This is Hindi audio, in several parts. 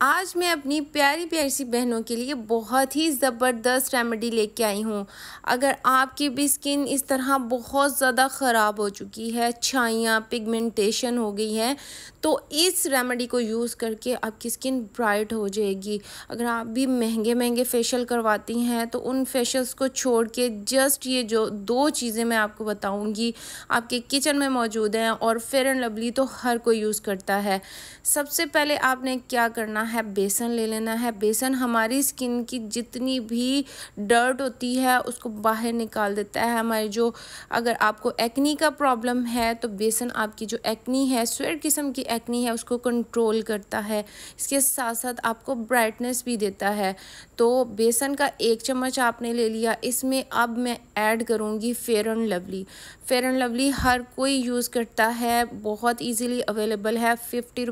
आज मैं अपनी प्यारी प्यारी सी बहनों के लिए बहुत ही ज़बरदस्त रेमेडी लेके आई हूँ। अगर आपकी भी स्किन इस तरह बहुत ज़्यादा ख़राब हो चुकी है, छाइयाँ, पिगमेंटेशन हो गई है, तो इस रेमेडी को यूज़ करके आपकी स्किन ब्राइट हो जाएगी। अगर आप भी महंगे महंगे फेशियल करवाती हैं तो उन फेशियल्स को छोड़ के जस्ट ये जो 2 चीज़ें मैं आपको बताऊँगी आपके किचन में मौजूद हैं और फेयर एंड लवली तो हर कोई यूज़ करता है। सबसे पहले आपने क्या करना है, बेसन ले लेना है। बेसन हमारी स्किन की जितनी भी डर्ट होती है उसको बाहर निकाल देता है। हमारी जो अगर आपको एक्नी का प्रॉब्लम है तो बेसन आपकी जो एक्नी है, स्वेट किस्म की एक्नी है, उसको कंट्रोल करता है। इसके साथ साथ आपको ब्राइटनेस भी देता है। तो बेसन का 1 चम्मच आपने ले लिया। इसमें अब मैं ऐड करूँगी Fair and Lovely. Fair and Lovely हर कोई यूज़ करता है, बहुत ईजीली अवेलेबल है। 50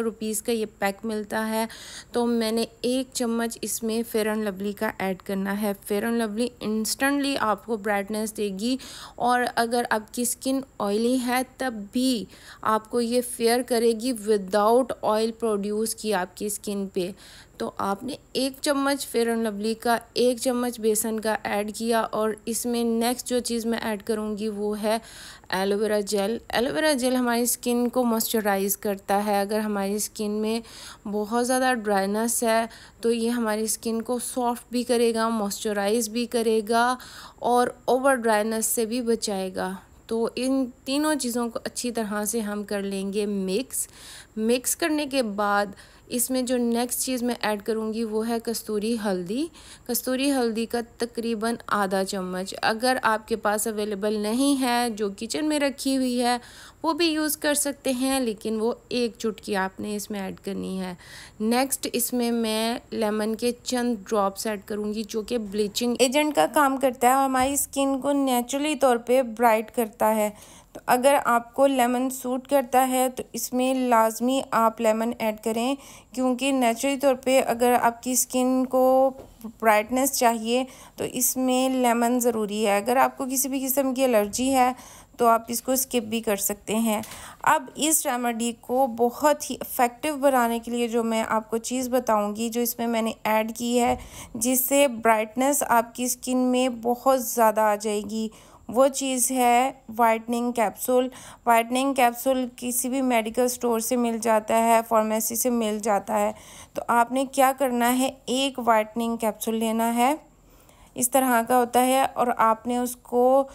रुपीज़ का ये पैक मिलता है। तो मैंने 1 चम्मच इसमें फेयर एंड लवली का ऐड करना है। फेयर एंड लवली इंस्टेंटली आपको ब्राइटनेस देगी और अगर आपकी स्किन ऑयली है तब भी आपको ये फेयर करेगी विदाउट ऑयल प्रोड्यूस की आपकी स्किन पे। तो आपने 1 चम्मच फेयर एंड लवली का, 1 चम्मच बेसन का ऐड किया और इसमें नेक्स्ट जो चीज़ मैं ऐड करूँगी वो है एलोवेरा जेल। एलोवेरा जेल हमारी स्किन को मॉइस्चराइज़ करता है। अगर हमारी स्किन में बहुत ज़्यादा ड्राइनेस है तो ये हमारी स्किन को सॉफ्ट भी करेगा, मॉइस्चराइज़ भी करेगा और ओवर ड्राइनेस से भी बचाएगा। तो इन तीनों चीज़ों को अच्छी तरह से हम कर लेंगे मिक्स करने के बाद इसमें जो नेक्स्ट चीज़ मैं ऐड करूँगी वो है कस्तूरी हल्दी। कस्तूरी हल्दी का तकरीबन आधा चम्मच, अगर आपके पास अवेलेबल नहीं है, जो किचन में रखी हुई है वो भी यूज़ कर सकते हैं, लेकिन वो 1 चुटकी आपने इसमें ऐड करनी है। नेक्स्ट इसमें मैं लेमन के चंद ड्रॉप्स ऐड करूँगी जो कि ब्लीचिंग एजेंट का काम करता है और हमारी स्किन को नेचुरली तौर पे ब्राइट करता है। तो अगर आपको लेमन सूट करता है तो इसमें लाजमी आप लेमन ऐड करें, क्योंकि नेचुरली तौर पे अगर आपकी स्किन को ब्राइटनेस चाहिए तो इसमें लेमन ज़रूरी है। अगर आपको किसी भी किस्म की एलर्जी है तो आप इसको स्किप भी कर सकते हैं। अब इस रेमेडी को बहुत ही इफ़ेक्टिव बनाने के लिए जो मैं आपको चीज़ बताऊंगी, जो इसमें मैंने ऐड की है जिससे ब्राइटनेस आपकी स्किन में बहुत ज़्यादा आ जाएगी, वो चीज़ है वाइटनिंग कैप्सूल। वाइटनिंग कैप्सूल किसी भी मेडिकल स्टोर से मिल जाता है, फार्मेसी से मिल जाता है। तो आपने क्या करना है, 1 वाइटनिंग कैप्सूल लेना है, इस तरह का होता है, और आपने उसको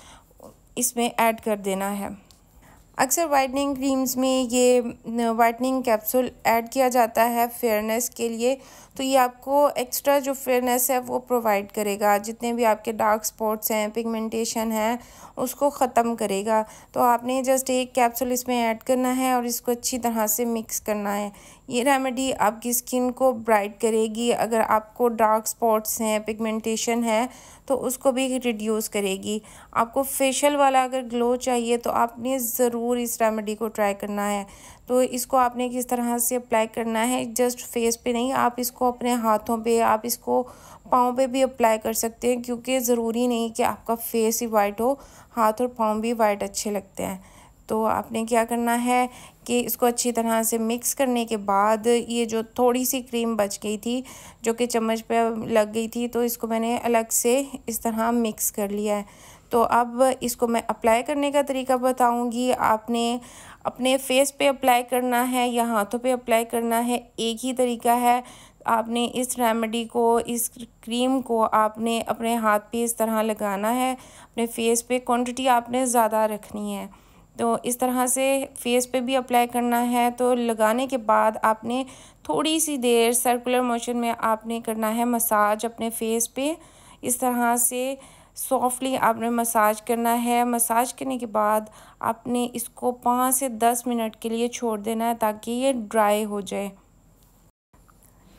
इसमें ऐड कर देना है। अक्सर वाइटनिंग क्रीम्स में ये वाइटनिंग कैप्सूल ऐड किया जाता है फेयरनेस के लिए, तो ये आपको एक्स्ट्रा जो फेयरनेस है वो प्रोवाइड करेगा। जितने भी आपके डार्क स्पॉट्स हैं, पिगमेंटेशन है, उसको ख़त्म करेगा। तो आपने जस्ट 1 कैप्सूल इसमें ऐड करना है और इसको अच्छी तरह से मिक्स करना है। ये रेमेडी आपकी स्किन को ब्राइट करेगी। अगर आपको डार्क स्पॉट्स हैं, पिगमेंटेशन है, तो उसको भी रिड्यूस करेगी। आपको फेशियल वाला अगर ग्लो चाहिए तो आपने ज़रूर इस रेमेडी को ट्राई करना है। तो इसको आपने किस तरह से अप्लाई करना है, जस्ट फेस पे नहीं, आप इसको अपने हाथों पे, आप इसको पाँव पे भी अप्लाई कर सकते हैं, क्योंकि ज़रूरी नहीं कि आपका फेस ही वाइट हो, हाथ और पाँव भी वाइट अच्छे लगते हैं। तो आपने क्या करना है कि इसको अच्छी तरह से मिक्स करने के बाद ये जो थोड़ी सी क्रीम बच गई थी जो कि चम्मच पे लग गई थी, तो इसको मैंने अलग से इस तरह मिक्स कर लिया है। तो अब इसको मैं अप्लाई करने का तरीका बताऊंगी। आपने अपने फेस पे अप्लाई करना है या हाथों पे अप्लाई करना है, एक ही तरीका है। आपने इस रेमेडी को, इस क्रीम को आपने अपने हाथ पे इस तरह लगाना है, अपने फेस पे क्वांटिटी आपने ज़्यादा रखनी है। तो इस तरह से फेस पे भी अप्लाई करना है। तो लगाने के बाद आपने थोड़ी सी देर सर्कुलर मोशन में आपने करना है मसाज अपने फेस पे। इस तरह से सॉफ्टली आपने मसाज करना है। मसाज करने के बाद आपने इसको 5 से 10 मिनट के लिए छोड़ देना है ताकि ये ड्राई हो जाए।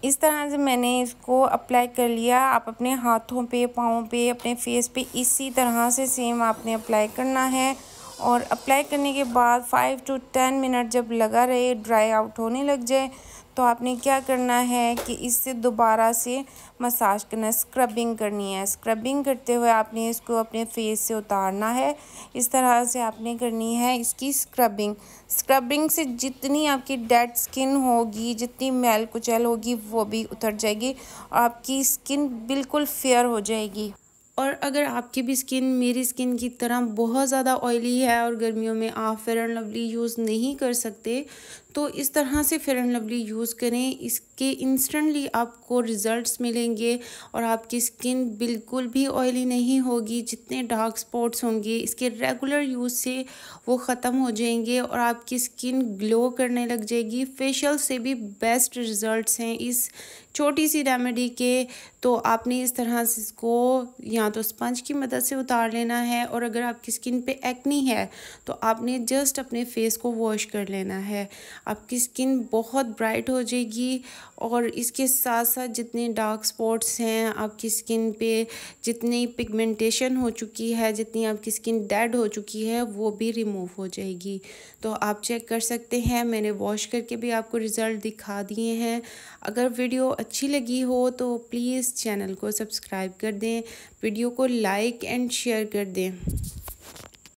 इस तरह से मैंने इसको अप्लाई कर लिया। आप अपने हाथों पे, पाँव पे, अपने फेस पे इसी तरह से सेम आपने अप्लाई करना है। और अप्लाई करने के बाद 5 to 10 मिनट जब लगा रहे, ड्राई आउट होने लग जाए, तो तो आपने क्या करना है कि इससे दोबारा से मसाज करना, स्क्रबिंग करनी है। स्क्रबिंग करते हुए आपने इसको अपने फेस से उतारना है। इस तरह से आपने करनी है इसकी स्क्रबिंग। स्क्रबिंग से जितनी आपकी डेड स्किन होगी, जितनी मैल कुचैल होगी, वो भी उतर जाएगी और आपकी स्किन बिल्कुल फेयर हो जाएगी। और अगर आपकी भी स्किन मेरी स्किन की तरह बहुत ज़्यादा ऑयली है और गर्मियों में आप फेयर एंड लवली यूज़ नहीं कर सकते, तो इस तरह से फेयर एंड लवली यूज़ करें। इसके इंस्टेंटली आपको रिज़ल्ट्स मिलेंगे और आपकी स्किन बिल्कुल भी ऑयली नहीं होगी। जितने डार्क स्पॉट्स होंगे इसके रेगुलर यूज़ से वो ख़त्म हो जाएंगे और आपकी स्किन ग्लो करने लग जाएगी। फेशियल से भी बेस्ट रिज़ल्ट्स हैं इस छोटी सी रेमेडी के। तो आपने इस तरह से इसको या तो स्पंज की मदद से उतार लेना है, और अगर आपकी स्किन पे एक्नी है तो आपने जस्ट अपने फेस को वॉश कर लेना है। आपकी स्किन बहुत ब्राइट हो जाएगी और इसके साथ साथ जितने डार्क स्पॉट्स हैं आपकी स्किन पे, जितनी पिगमेंटेशन हो चुकी है, जितनी आपकी स्किन डेड हो चुकी है, वो भी रिमूव हो जाएगी। तो आप चेक कर सकते हैं, मैंने वॉश करके भी आपको रिज़ल्ट दिखा दिए हैं। अगर वीडियो अच्छी लगी हो तो प्लीज़ चैनल को सब्सक्राइब कर दें, वीडियो को लाइक एंड शेयर कर दें।